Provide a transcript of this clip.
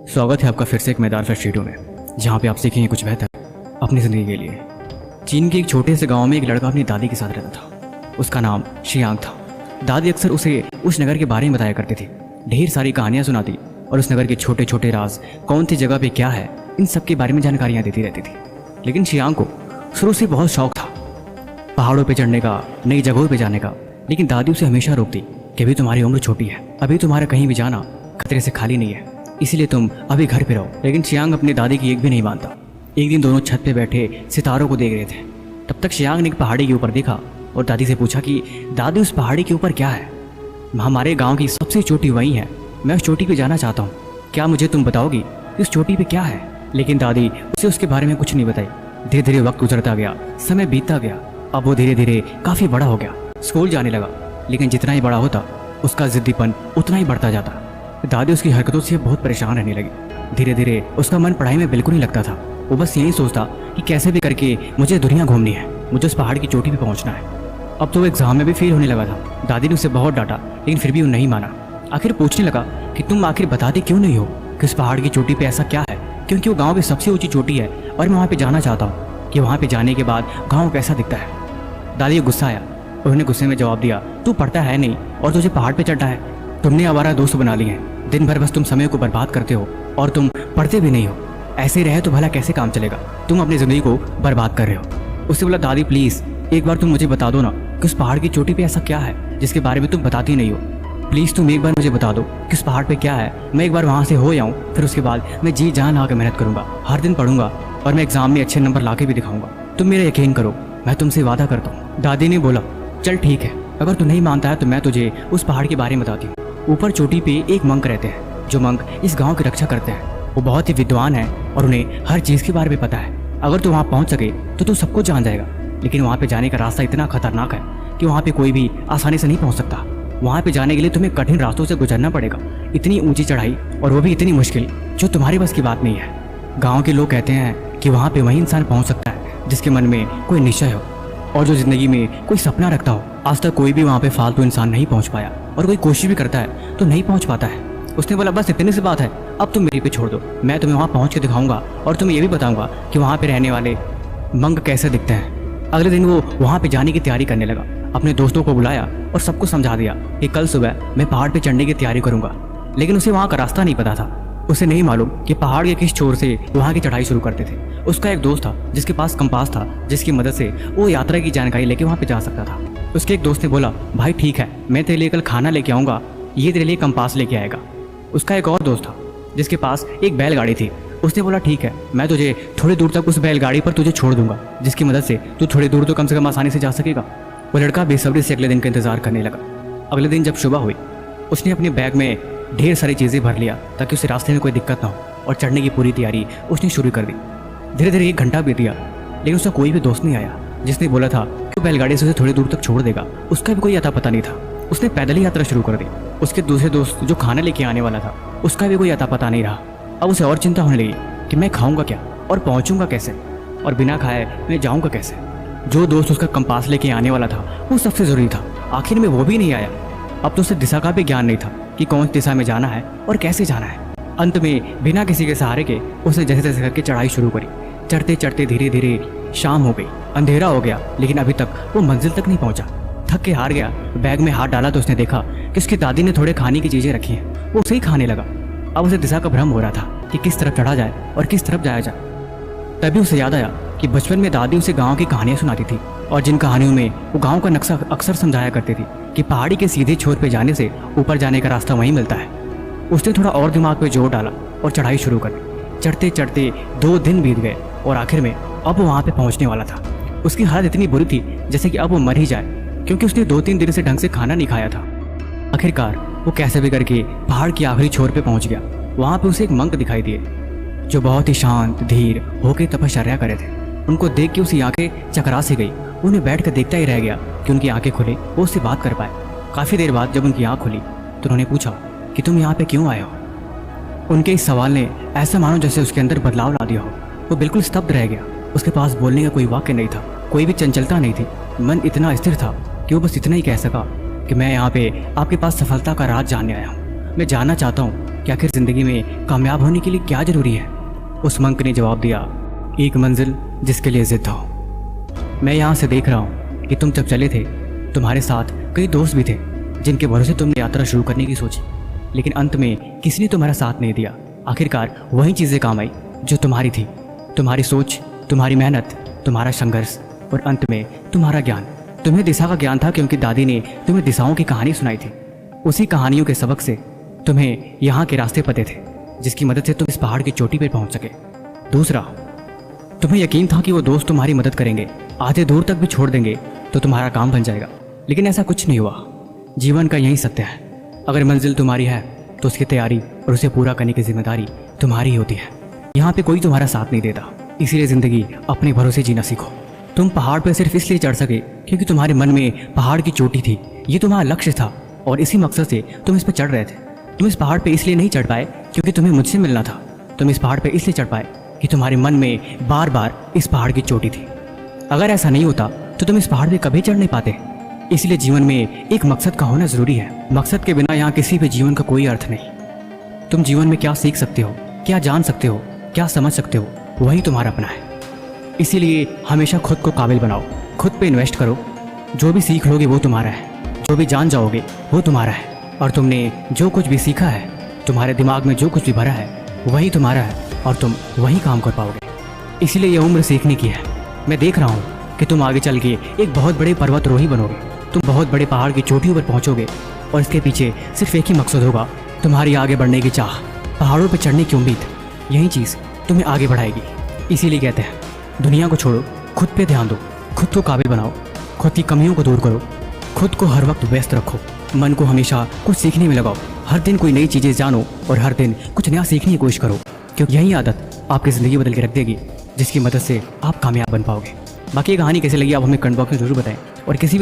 स्वागत है आपका फिर से एक मैदान फर्स्ट वीडियो में, जहाँ पे आप सीखेंगे कुछ बेहतर अपनी ज़िंदगी के लिए। चीन के एक छोटे से गांव में एक लड़का अपनी दादी के साथ रहता था। उसका नाम शियांग था। दादी अक्सर उसे उस नगर के बारे में बताया करती थी, ढेर सारी कहानियाँ सुनाती और उस नगर के छोटे छोटे राज, कौन सी जगह पे क्या है, इन सब के बारे में जानकारियाँ देती रहती थी। लेकिन शियांग को शुरू से बहुत शौक था पहाड़ों पे चढ़ने का, नई जगहों पे जाने का। लेकिन दादी उसे हमेशा रोकती कि अभी तुम्हारी उम्र छोटी है, अभी तुम्हारा कहीं भी जाना खतरे से खाली नहीं है, इसलिए तुम अभी घर पे रहो। लेकिन शियांग अपनी दादी की एक भी नहीं मानता। एक दिन दोनों छत पे बैठे सितारों को देख रहे थे। तब तक शियांग ने एक पहाड़ी के ऊपर देखा और दादी से पूछा कि दादी उस पहाड़ी के ऊपर क्या है? हमारे गाँव की सबसे चोटी वही है, मैं उस चोटी पे जाना चाहता हूँ, क्या मुझे तुम बताओगी कि उस चोटी पे क्या है? लेकिन दादी उसे उसके बारे में कुछ नहीं बताई। धीरे धीरे वक्त गुजरता गया, समय बीतता गया। अब वो धीरे धीरे काफ़ी बड़ा हो गया, स्कूल जाने लगा। लेकिन जितना ही बड़ा होता उसका जिद्दीपन उतना ही बढ़ता जाता। दादी उसकी हरकतों से बहुत परेशान रहने लगी। धीरे धीरे उसका मन पढ़ाई में बिल्कुल नहीं लगता था। वो बस यही सोचता कि कैसे भी करके मुझे दुनिया घूमनी है, मुझे उस पहाड़ की चोटी पे पहुंचना है। अब तो वो एग्जाम में भी फेल होने लगा था। दादी ने उसे बहुत डांटा, लेकिन फिर भी वो नहीं माना। आखिर पूछने लगा कि तुम आखिर बताते क्यों नहीं हो कि उस पहाड़ की चोटी पे ऐसा क्या है? क्योंकि वो गाँव में सबसे ऊँची चोटी है और मैं वहाँ पर जाना चाहता हूँ कि वहाँ पर जाने के बाद गाँव कैसा दिखता है। दादी को गुस्सा आया। उन्होंने गुस्से में जवाब दिया, तू पढ़ता है नहीं और तुझे पहाड़ पे चढ़ना है। तुमने आवारा दोस्त बना लिए हैं, दिन भर बस तुम समय को बर्बाद करते हो और तुम पढ़ते भी नहीं हो। ऐसे ही रहे तो भला कैसे काम चलेगा? तुम अपनी ज़िंदगी को बर्बाद कर रहे हो। उससे बोला, दादी प्लीज़ एक बार तुम मुझे बता दो ना कि उस पहाड़ की चोटी पे ऐसा क्या है जिसके बारे में तुम बताती नहीं हो। प्लीज़ तुम एक बार मुझे बता दो कि उस पहाड़ पर क्या है। मैं एक बार वहाँ से हो जाऊँ, फिर उसके बाद मैं जी जान ला के मेहनत करूँगा, हर दिन पढ़ूंगा और मैं एग्जाम में अच्छे नंबर ला के भी दिखाऊंगा। तुम मेरा यकीन करो, मैं तुमसे वादा करता हूँ। दादी ने बोला, चल ठीक है, अगर तू नहीं मानता है तो मैं तुझे उस पहाड़ के बारे में बताती हूँ। ऊपर चोटी पे एक मंक रहते हैं, जो मंक इस गांव की रक्षा करते हैं। वो बहुत ही विद्वान है और उन्हें हर चीज़ के बारे में पता है। अगर तू वहाँ पहुँच सके तो तू सब कुछ जान जाएगा। लेकिन वहाँ पे जाने का रास्ता इतना खतरनाक है कि वहाँ पे कोई भी आसानी से नहीं पहुँच सकता। वहाँ पे जाने के लिए तुम्हें कठिन रास्तों से गुजरना पड़ेगा, इतनी ऊँची चढ़ाई और वो भी इतनी मुश्किल जो तुम्हारे बस की बात नहीं है। गाँव के लोग कहते हैं कि वहाँ पे वही इंसान पहुँच सकता है जिसके मन में कोई निश्चय हो और जो जिंदगी में कोई सपना रखता हो। आज तक कोई भी वहाँ पे फालतू इंसान नहीं पहुँच पाया और कोई कोशिश भी करता है तो नहीं पहुँच पाता है। उसने बोला, बस इतनी सी बात है, अब तुम मेरे पे छोड़ दो, मैं तुम्हें वहाँ पहुँच के दिखाऊंगा और तुम्हें ये भी बताऊंगा कि वहाँ पे रहने वाले मंक कैसे दिखते हैं। अगले दिन वो वहाँ पे जाने की तैयारी करने लगा। अपने दोस्तों को बुलाया और सबको समझा दिया कि कल सुबह मैं पहाड़ पर चढ़ने की तैयारी करूँगा। लेकिन उसे वहाँ का रास्ता नहीं पता था। उसे नहीं मालूम कि पहाड़ के किस छोर से वहाँ की चढ़ाई शुरू करते थे। उसका एक दोस्त था जिसके पास कंपास था, जिसकी मदद से वो यात्रा की जानकारी लेके वहाँ पे जा सकता था। उसके एक दोस्त ने बोला, भाई ठीक है, मैं तेरे लिए कल खाना लेके आऊँगा, ये तेरे लिए कंपास लेके आएगा। उसका एक और दोस्त था जिसके पास एक बैलगाड़ी थी। उसने बोला, ठीक है, मैं तुझे थोड़ी दूर तक उस बैलगाड़ी पर तुझे छोड़ दूंगा, जिसकी मदद से तू थोड़ी दूर तो कम से कम आसानी से जा सकेगा। वो लड़का बेसब्री से अगले दिन का इंतजार करने लगा। अगले दिन जब सुबह हुई, उसने अपने बैग में ढेर सारी चीज़ें भर लिया ताकि उसे रास्ते में कोई दिक्कत ना हो और चढ़ने की पूरी तैयारी उसने शुरू कर दी। धीरे धीरे 1 घंटा बीत गया, लेकिन उसका कोई भी दोस्त नहीं आया जिसने बोला था कि बैलगाड़ी से उसे थोड़ी दूर तक छोड़ देगा। उसका भी कोई अता पता नहीं था। उसने पैदल ही यात्रा शुरू कर दी। उसके दूसरे दोस्त जो खाना लेके आने वाला था, उसका भी कोई अता पता नहीं रहा। अब उसे और चिंता होने लगी कि मैं खाऊंगा क्या और पहुंचूंगा कैसे, और बिना खाए मैं जाऊंगा कैसे। जो दोस्त उसका कंपास लेके आने वाला था वो सबसे ज़रूरी था, आखिर में वो भी नहीं आया। अब तो उसे दिशा का भी ज्ञान नहीं था कि कौन दिशा में जाना है और कैसे जाना है। अंत में बिना किसी के सहारे के उसने जैसे तैसे करके चढ़ाई शुरू करी। चढ़ते चढ़ते धीरे धीरे शाम हो गई, अंधेरा हो गया, लेकिन अभी तक वो मंजिल तक नहीं पहुंचा। थक के हार गया। बैग में हाथ डाला तो उसने देखा कि उसकी दादी ने थोड़े खाने की चीज़ें रखी हैं। वो उसे ही खाने लगा। अब उसे दिशा का भ्रम हो रहा था कि किस तरफ चढ़ा जाए और किस तरफ जाया जाए। तभी उसे याद आया कि बचपन में दादी उसे गाँव की कहानियाँ सुनाती थी और जिन कहानियों में वो गाँव का नक्शा अक्सर समझाया करती थी कि पहाड़ी के सीधे छोर पे जाने से ऊपर जाने का रास्ता वहीं मिलता है। उसने थोड़ा और दिमाग पे जोर डाला और चढ़ाई शुरू कर दी। चढ़ते चढ़ते 2 दिन बीत गए और आखिर में अब वो वहाँ पे पहुँचने वाला था। उसकी हालत इतनी बुरी थी जैसे कि अब वो मर ही जाए, क्योंकि उसने 2-3 दिन से ढंग से खाना नहीं खाया था। आखिरकार वो कैसे भी करके पहाड़ की आखिरी छोर पे पहुँच गया। वहाँ पे उसे एक मंक दिखाई दिए जो बहुत ही शांत धीर होकर तपश्चर्या करे थे। उनको देख के उसकी आंखें चकरा सी गई। उन्हें बैठ कर देखता ही रह गया कि उनकी आंखें खुले, वो उससे बात कर पाए। काफ़ी देर बाद जब उनकी आंख खुली तो उन्होंने पूछा कि तुम यहाँ पे क्यों आए हो? उनके इस सवाल ने ऐसा मानो जैसे उसके अंदर बदलाव ला दिया हो। वो बिल्कुल स्तब्ध रह गया। उसके पास बोलने का कोई वाक्य नहीं था, कोई भी चंचलता नहीं थी। मन इतना स्थिर था कि वो बस इतना ही कह सका कि मैं यहाँ पे आपके पास सफलता का राज जानने आया हूँ। मैं जानना चाहता हूँ कि आखिर ज़िंदगी में कामयाब होने के लिए क्या ज़रूरी है। उस मंक ने जवाब दिया, एक मंजिल जिसके लिए ज़िद हो। मैं यहाँ से देख रहा हूँ कि तुम जब चले थे तुम्हारे साथ कई दोस्त भी थे जिनके भरोसे तुमने यात्रा शुरू करने की सोची, लेकिन अंत में किसी ने तुम्हारा साथ नहीं दिया। आखिरकार वही चीज़ें काम आई जो तुम्हारी थी, तुम्हारी सोच, तुम्हारी मेहनत, तुम्हारा संघर्ष और अंत में तुम्हारा ज्ञान। तुम्हें दिशा का ज्ञान था क्योंकि दादी ने तुम्हें दिशाओं की कहानी सुनाई थी। उसी कहानियों के सबक से तुम्हें यहाँ के रास्ते पते थे, जिसकी मदद से तुम इस पहाड़ की चोटी पर पहुँच सके। दूसरा, तुम्हें यकीन था कि वो दोस्त तुम्हारी मदद करेंगे, आधे दूर तक भी छोड़ देंगे तो तुम्हारा काम बन जाएगा, लेकिन ऐसा कुछ नहीं हुआ। जीवन का यही सत्य है, अगर मंजिल तुम्हारी है तो उसकी तैयारी और उसे पूरा करने की जिम्मेदारी तुम्हारी ही होती है। यहाँ पे कोई तुम्हारा साथ नहीं देता, इसीलिए ज़िंदगी अपने भरोसे जीना सीखो। तुम पहाड़ पर सिर्फ इसलिए चढ़ सके क्योंकि तुम्हारे मन में पहाड़ की चोटी थी, ये तुम्हारा लक्ष्य था और इसी मकसद से तुम इस पर चढ़ रहे थे। तुम इस पहाड़ पर इसलिए नहीं चढ़ पाए क्योंकि तुम्हें मुझसे मिलना था, तुम इस पहाड़ पर इसलिए चढ़ पाए कि तुम्हारे मन में बार बार इस पहाड़ की चोटी थी। अगर ऐसा नहीं होता तो तुम इस पहाड़ पे कभी चढ़ नहीं पाते। इसलिए जीवन में एक मकसद का होना ज़रूरी है। मकसद के बिना यहाँ किसी भी जीवन का कोई अर्थ नहीं। तुम जीवन में क्या सीख सकते हो, क्या जान सकते हो, क्या समझ सकते हो, वही तुम्हारा अपना है। इसीलिए हमेशा खुद को काबिल बनाओ, खुद पे इन्वेस्ट करो। जो भी सीख लोगे वो तुम्हारा है, जो भी जान जाओगे वो तुम्हारा है, और तुमने जो कुछ भी सीखा है, तुम्हारे दिमाग में जो कुछ भी भरा है वही तुम्हारा है और तुम वही काम कर पाओगे। इसीलिए ये उम्र सीखने की है। मैं देख रहा हूँ कि तुम आगे चल के एक बहुत बड़े पर्वतारोही बनोगे, तुम बहुत बड़े पहाड़ की चोटियों पर पहुँचोगे और इसके पीछे सिर्फ एक ही मकसद होगा, तुम्हारी आगे बढ़ने की चाह, पहाड़ों पर चढ़ने की उम्मीद। यही चीज़ तुम्हें आगे बढ़ाएगी। इसीलिए कहते हैं, दुनिया को छोड़ो, खुद पे ध्यान दो, खुद को काबिल बनाओ, खुद की कमियों को दूर करो, खुद को हर वक्त व्यस्त रखो, मन को हमेशा कुछ सीखने में लगाओ, हर दिन कोई नई चीज़ें जानो और हर दिन कुछ नया सीखने की कोशिश करो, क्योंकि यही आदत आपकी ज़िंदगी बदल के रख देगी, जिसकी मदद से आप कामयाब बन पाओगे। बाकी ये कहानी कैसे लगी आप हमें कमेंट बॉक्स में जरूर बताएं, और किसी